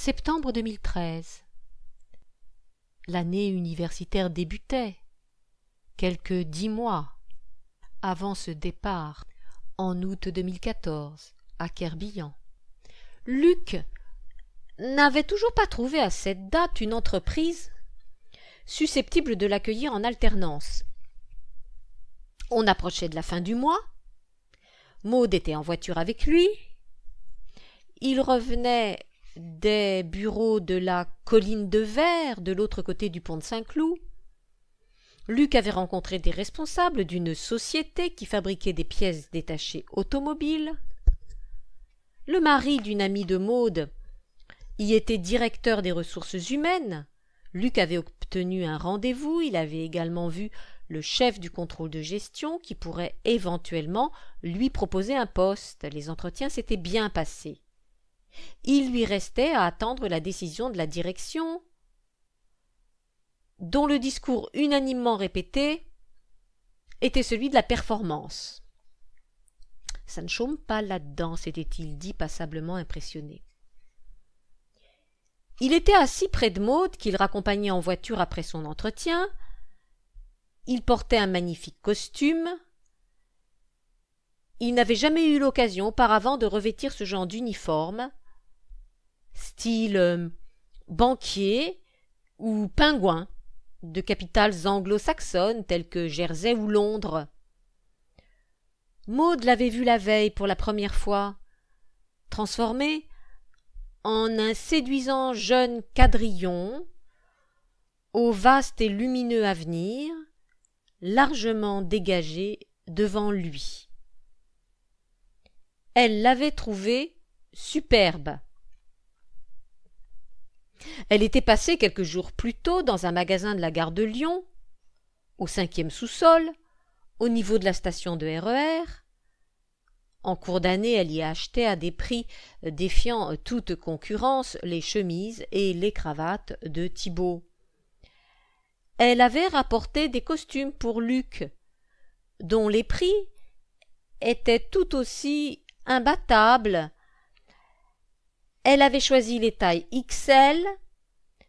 Septembre 2013. L'année universitaire débutait, quelques 10 mois avant ce départ, en août 2014, à Kerbillan. Luc n'avait toujours pas trouvé à cette date une entreprise susceptible de l'accueillir en alternance. On approchait de la fin du mois, Maude était en voiture avec lui, il revenait des bureaux de la Colline de Verre, de l'autre côté du pont de Saint-Cloud. Luc avait rencontré des responsables d'une société qui fabriquait des pièces détachées automobiles. Le mari d'une amie de Maude y était directeur des ressources humaines. Luc avait obtenu un rendez-vous, il avait également vu le chef du contrôle de gestion qui pourrait éventuellement lui proposer un poste. Les entretiens s'étaient bien passés. Il lui restait à attendre la décision de la direction, dont le discours unanimement répété était celui de la performance. « Ça ne chôme pas là-dedans », s'était-il dit passablement impressionné. Il était assis près de Maude, qu'il raccompagnait en voiture après son entretien. Il portait un magnifique costume. Il n'avait jamais eu l'occasion auparavant de revêtir ce genre d'uniforme, style banquier ou pingouin, de capitales anglo-saxonnes telles que Jersey ou Londres. Maude l'avait vu la veille pour la première fois, transformé en un séduisant jeune quadrillon, au vaste et lumineux avenir, largement dégagé devant lui. Elle l'avait trouvé superbe. Elle était passée quelques jours plus tôt dans un magasin de la gare de Lyon, au 5e sous-sol, au niveau de la station de RER. En cours d'année, elle y achetait à des prix défiant toute concurrence les chemises et les cravates de Thibaut. Elle avait rapporté des costumes pour Luc, dont les prix étaient tout aussi imbattables. Elle avait choisi les tailles XL,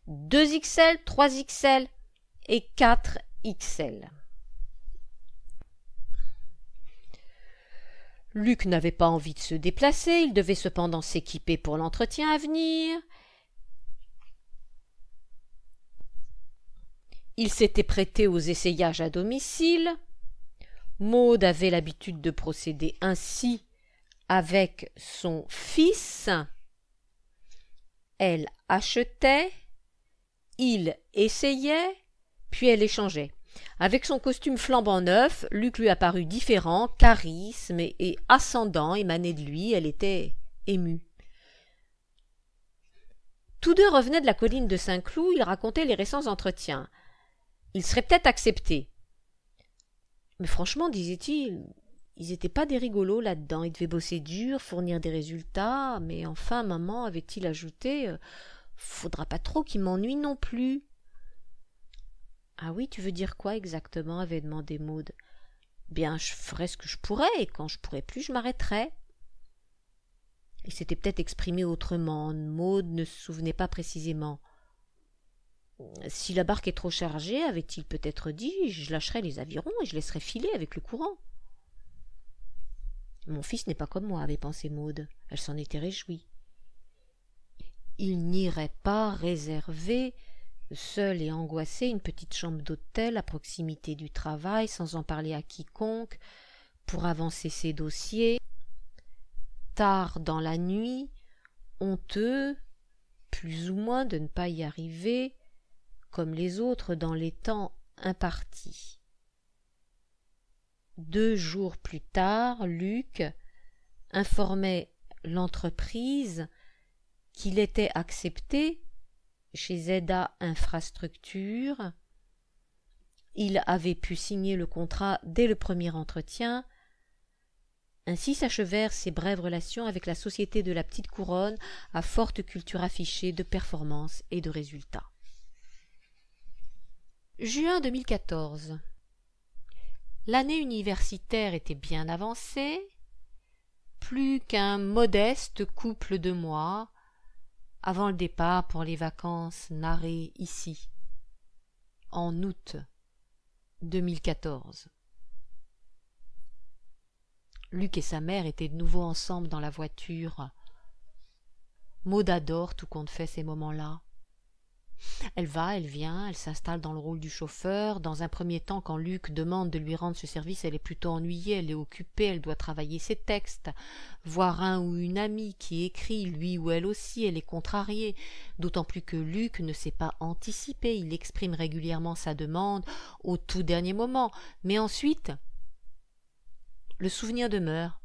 2XL, 3XL et 4XL. Luc n'avait pas envie de se déplacer, il devait cependant s'équiper pour l'entretien à venir. Il s'était prêté aux essayages à domicile. Maude avait l'habitude de procéder ainsi avec son fils. Elle achetait, il essayait, puis elle échangeait. Avec son costume flambant neuf, Luc lui apparut différent, charisme et ascendant émané de lui. Elle était émue. Tous deux revenaient de la colline de Saint-Cloud, ils racontaient les récents entretiens. Ils seraient peut-être acceptés. Mais franchement, disait-il, ils n'étaient pas des rigolos là-dedans. Ils devaient bosser dur, fournir des résultats. Mais enfin, maman, avait-il ajouté, faudra pas trop qu'ils m'ennuient non plus. Ah oui, tu veux dire quoi exactement, avait demandé Maude. Bien, je ferai ce que je pourrai, et quand je pourrai plus, je m'arrêterai. Il s'était peut-être exprimé autrement. Maude ne se souvenait pas précisément. Si la barque est trop chargée, avait-il peut-être dit, je lâcherai les avirons et je laisserai filer avec le courant. Mon fils n'est pas comme moi, avait pensé Maude. Elle s'en était réjouie. Il n'irait pas réserver, seul et angoissé, une petite chambre d'hôtel à proximité du travail, sans en parler à quiconque, pour avancer ses dossiers. Tard dans la nuit, honteux, plus ou moins, de ne pas y arriver, comme les autres dans les temps impartis. 2 jours plus tard, Luc informait l'entreprise qu'il était accepté chez Zeda Infrastructure. Il avait pu signer le contrat dès le premier entretien. Ainsi s'achevèrent ses brèves relations avec la société de la Petite Couronne à forte culture affichée de performance et de résultats. Juin 2014. L'année universitaire était bien avancée. Plus qu'un modeste couple de mois avant le départ pour les vacances narrées ici, en août 2014. Luc et sa mère étaient de nouveau ensemble dans la voiture. Maud adore tout compte fait ces moments-là. Elle va, elle vient, elle s'installe dans le rôle du chauffeur. Dans un premier temps, quand Luc demande de lui rendre ce service, elle est plutôt ennuyée, elle est occupée, elle doit travailler ses textes, voir un ou une amie qui écrit, lui ou elle aussi, elle est contrariée, d'autant plus que Luc ne sait pas anticiper, il exprime régulièrement sa demande au tout dernier moment, mais ensuite, le souvenir demeure.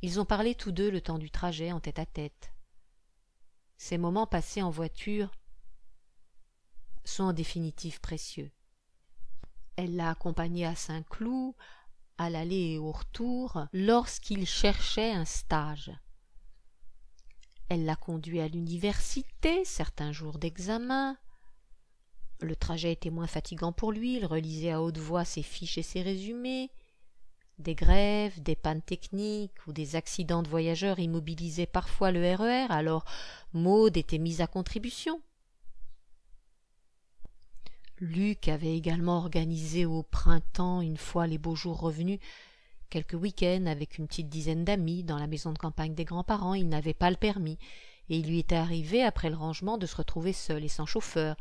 Ils ont parlé tous deux le temps du trajet en tête-à-tête. Ces moments passés en voiture sont en définitive précieux. Elle l'a accompagné à Saint-Cloud, à l'aller et au retour, lorsqu'il cherchait un stage. Elle l'a conduit à l'université, certains jours d'examen. Le trajet était moins fatigant pour lui, il relisait à haute voix ses fiches et ses résumés. Des grèves, des pannes techniques ou des accidents de voyageurs immobilisaient parfois le RER, alors Maud était mise à contribution. Luc avait également organisé au printemps, une fois les beaux jours revenus, quelques week-ends avec une petite dizaine d'amis dans la maison de campagne des grands-parents. Il n'avait pas le permis, et il lui était arrivé, après le rangement, de se retrouver seul et sans chauffeur.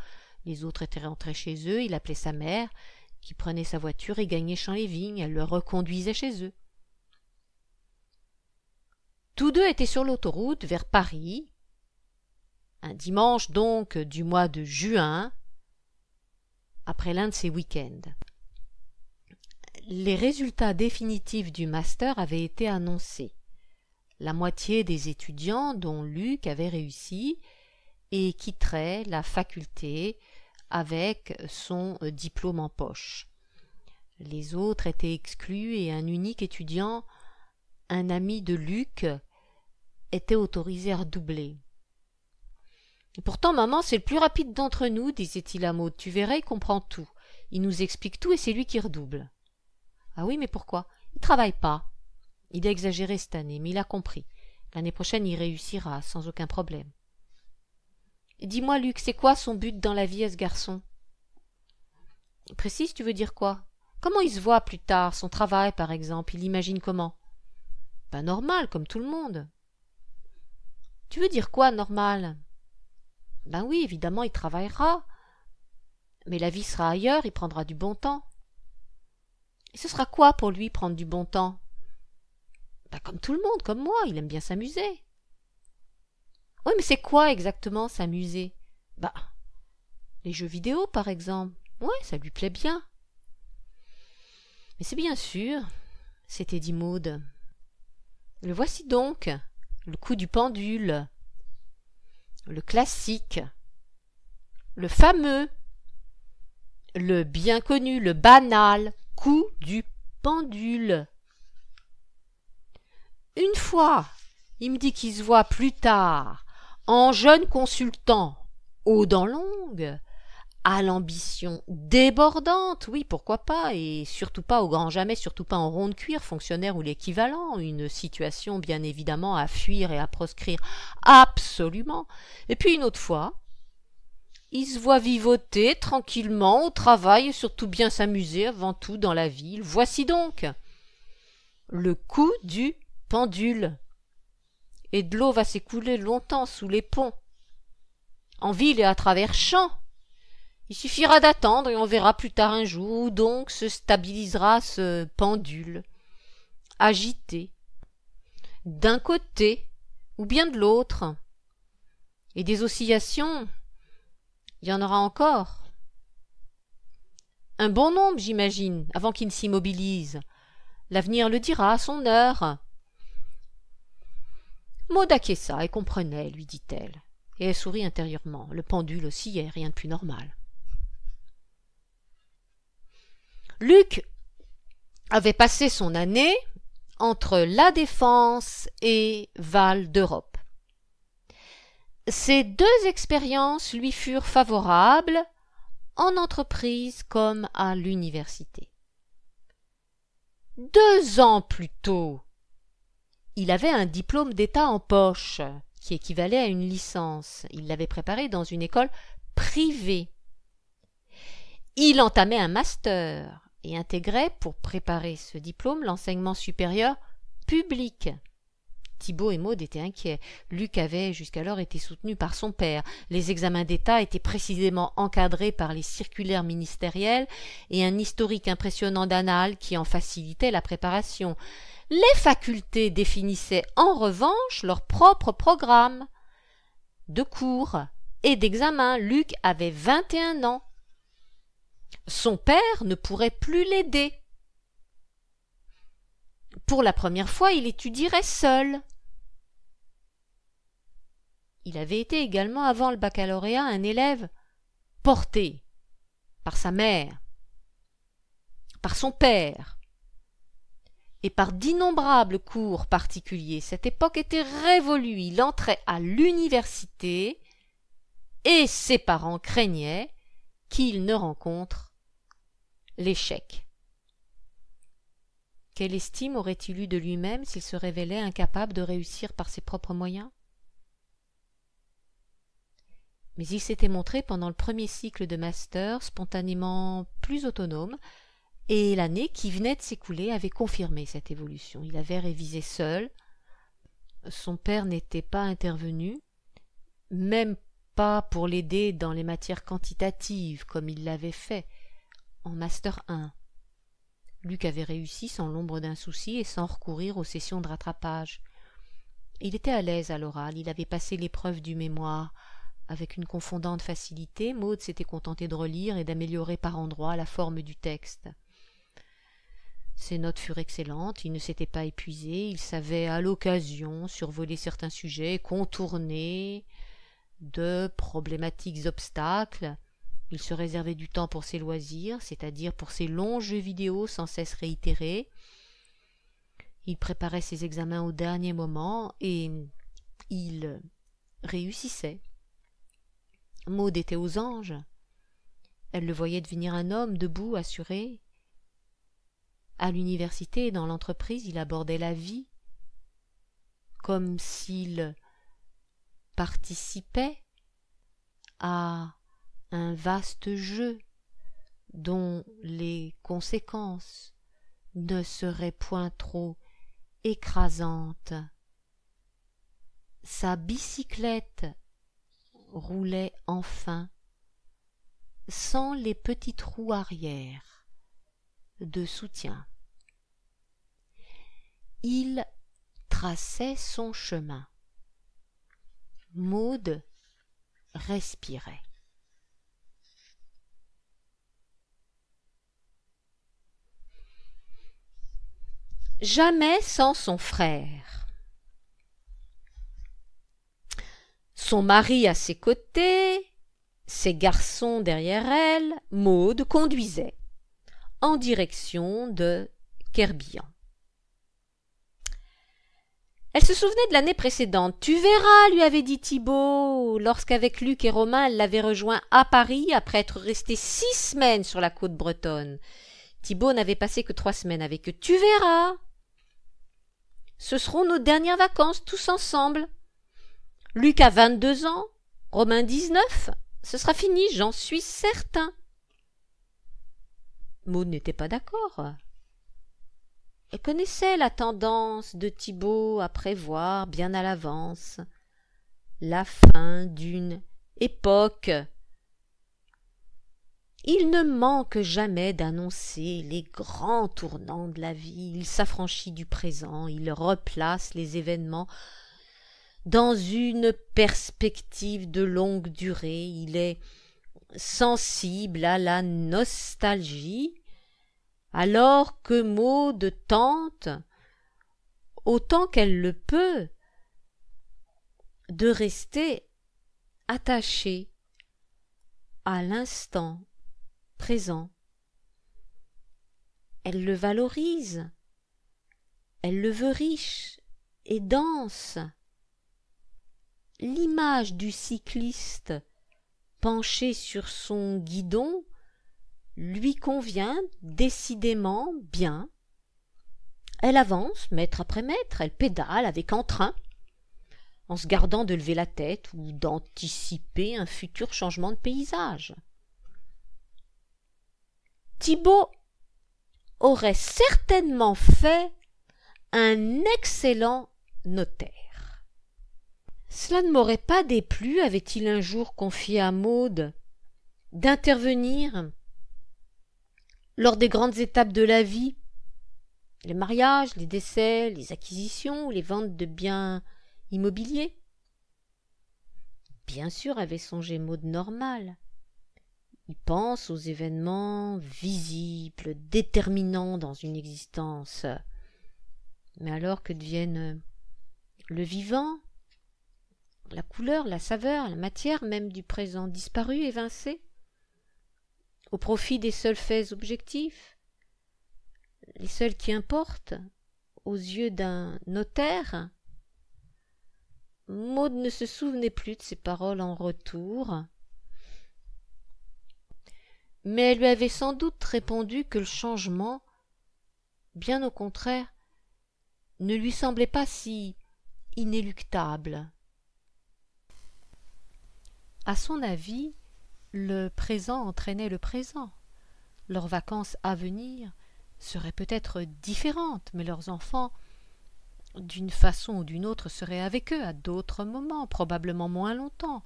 Les autres étaient rentrés chez eux, il appelait sa mère, qui prenait sa voiture et gagnait Champs-les-Vignes, elle le reconduisait chez eux. Tous deux étaient sur l'autoroute vers Paris, un dimanche donc du mois de juin, après l'un de ces week-ends. Les résultats définitifs du master avaient été annoncés. La moitié des étudiants, dont Luc, avait réussi et quitterait la faculté avec son diplôme en poche. Les autres étaient exclus et un unique étudiant, un ami de Luc, était autorisé à redoubler. « Pourtant, maman, c'est le plus rapide d'entre nous, disait-il à Maud. Tu verras, il comprend tout. Il nous explique tout et c'est lui qui redouble. » « Ah oui, mais pourquoi ? Il travaille pas. Il a exagéré cette année, mais il a compris. L'année prochaine, il réussira, sans aucun problème. » « Dis-moi, Luc, c'est quoi son but dans la vie à ce garçon ? » ?»« Précise, tu veux dire quoi ? Comment il se voit plus tard, son travail, par exemple, il l'imagine comment ? » ?»« Ben normal, comme tout le monde. »« Tu veux dire quoi, normal ? » ?»« Ben oui, évidemment, il travaillera. Mais la vie sera ailleurs, il prendra du bon temps. » « Et ce sera quoi pour lui, prendre du bon temps ? » ?»« Ben comme tout le monde, comme moi, il aime bien s'amuser. » « Oui, mais c'est quoi exactement s'amuser ? » ?»« Ben, les jeux vidéo, par exemple. Ouais, ça lui plaît bien. » « Mais c'est bien sûr, » s'était dit Maud. « Le voici donc, le coup du pendule. Le classique. Le fameux. Le bien connu, le banal coup du pendule. Une fois, il me dit qu'il se voit plus tard, en jeune consultant, aux dents longues, à l'ambition débordante, oui, pourquoi pas, et surtout pas au grand jamais, surtout pas en rond de cuir, fonctionnaire ou l'équivalent, une situation bien évidemment à fuir et à proscrire absolument. Et puis une autre fois, il se voit vivoter tranquillement au travail et surtout bien s'amuser avant tout dans la ville. Voici donc le coup du pendule. Et de l'eau va s'écouler longtemps sous les ponts, en ville et à travers champs. Il suffira d'attendre et on verra plus tard un jour où donc se stabilisera ce pendule, agité, d'un côté ou bien de l'autre. Et des oscillations, il y en aura encore. Un bon nombre, j'imagine, avant qu'il ne s'immobilise. L'avenir le dira à son heure. Maud acquiesça et comprenait, lui dit-elle, et elle sourit intérieurement. Le pendule oscillait, rien de plus normal. Luc avait passé son année entre La Défense et Val d'Europe. Ces deux expériences lui furent favorables en entreprise comme à l'université. 2 ans plus tôt, il avait un diplôme d'État en poche, qui équivalait à une licence. Il l'avait préparée dans une école privée. Il entamait un master et intégrait, pour préparer ce diplôme, l'enseignement supérieur public. Thibaut et Maude étaient inquiets. Luc avait jusqu'alors été soutenu par son père. Les examens d'État étaient précisément encadrés par les circulaires ministérielles et un historique impressionnant d'annales qui en facilitait la préparation. Les facultés définissaient en revanche leur propre programme de cours et d'examens. Luc avait 21 ans. Son père ne pourrait plus l'aider. Pour la première fois, il étudierait seul. Il avait été également, avant le baccalauréat, un élève porté par sa mère, par son père, et par d'innombrables cours particuliers. Cette époque était révolue. Il entrait à l'université et ses parents craignaient qu'il ne rencontre l'échec. Quelle estime aurait-il eu de lui-même s'il se révélait incapable de réussir par ses propres moyens? Mais il s'était montré pendant le premier cycle de master spontanément plus autonome, et l'année qui venait de s'écouler avait confirmé cette évolution. Il avait révisé seul, son père n'était pas intervenu, même pas pour l'aider dans les matières quantitatives comme il l'avait fait en master 1. Luc avait réussi sans l'ombre d'un souci et sans recourir aux sessions de rattrapage. Il était à l'aise à l'oral, il avait passé l'épreuve du mémoire avec une confondante facilité. Maude s'était contentée de relire et d'améliorer par endroits la forme du texte. Ses notes furent excellentes, il ne s'était pas épuisé, il savait à l'occasion survoler certains sujets, contourner de problématiques obstacles. Il se réservait du temps pour ses loisirs, c'est-à-dire pour ses longs jeux vidéo sans cesse réitérés. Il préparait ses examens au dernier moment et il réussissait. Maude était aux anges. Elle le voyait devenir un homme debout, assuré. À l'université et dans l'entreprise, il abordait la vie comme s'il participait à un vaste jeu dont les conséquences ne seraient point trop écrasantes. Sa bicyclette roulait enfin sans les petites roues arrière de soutien. Il traçait son chemin. Maude respirait. Jamais sans son frère. Son mari à ses côtés, ses garçons derrière elle, Maude conduisait en direction de Querbian. Elle se souvenait de l'année précédente. « Tu verras, lui avait dit Thibaut, lorsqu'avec Luc et Romain, elle l'avait rejoint à Paris après être restée 6 semaines sur la côte bretonne. Thibaut n'avait passé que 3 semaines avec eux. « Tu verras. Ce seront nos dernières vacances, tous ensemble. Luc a 22 ans, Romain 19. Ce sera fini, j'en suis certain. » Maude n'était pas d'accord. Elle connaissait la tendance de Thibaut à prévoir bien à l'avance la fin d'une époque. Il ne manque jamais d'annoncer les grands tournants de la vie. Il s'affranchit du présent, il replace les événements dans une perspective de longue durée. Il est sensible à la nostalgie, alors que Maude tente, autant qu'elle le peut, de rester attachée à l'instant présent. Elle le valorise, elle le veut riche et dense. L'image du cycliste penché sur son guidon lui convient décidément bien. Elle avance mètre après mètre, elle pédale avec entrain. en se gardant de lever la tête ou d'anticiper un futur changement de paysage. Thibaut aurait certainement fait un excellent notaire. Cela ne m'aurait pas déplu, avait-il un jour confié à Maude, d'intervenir lors des grandes étapes de la vie, les mariages, les décès, les acquisitions ou les ventes de biens immobiliers. Bien sûr, avait songé Maude Normal. Il pense aux événements visibles, déterminants dans une existence. Mais alors que deviennent le vivant, la couleur, la saveur, la matière même du présent disparu, évincé, au profit des seuls faits objectifs, les seuls qui importent, aux yeux d'un notaire? Maude ne se souvenait plus de ces paroles en retour, mais elle lui avait sans doute répondu que le changement, bien au contraire, ne lui semblait pas si inéluctable. À son avis, le présent entraînait le présent. Leurs vacances à venir seraient peut-être différentes, mais leurs enfants, d'une façon ou d'une autre, seraient avec eux à d'autres moments, probablement moins longtemps,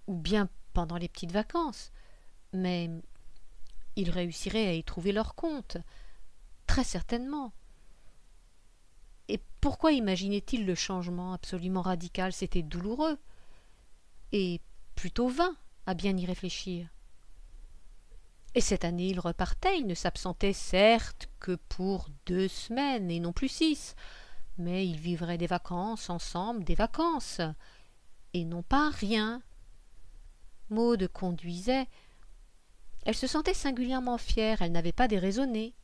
ou bien pendant les petites vacances, mais ils réussiraient à y trouver leur compte, très certainement. Et pourquoi imaginait-il le changement absolument radical? C'était douloureux, et plutôt vain à bien y réfléchir. Et cette année il repartait, il ne s'absentait certes que pour 2 semaines et non plus 6, mais ils vivraient des vacances ensemble, des vacances, et non pas rien. Maude conduisait. Elle se sentait singulièrement fière, elle n'avait pas déraisonné.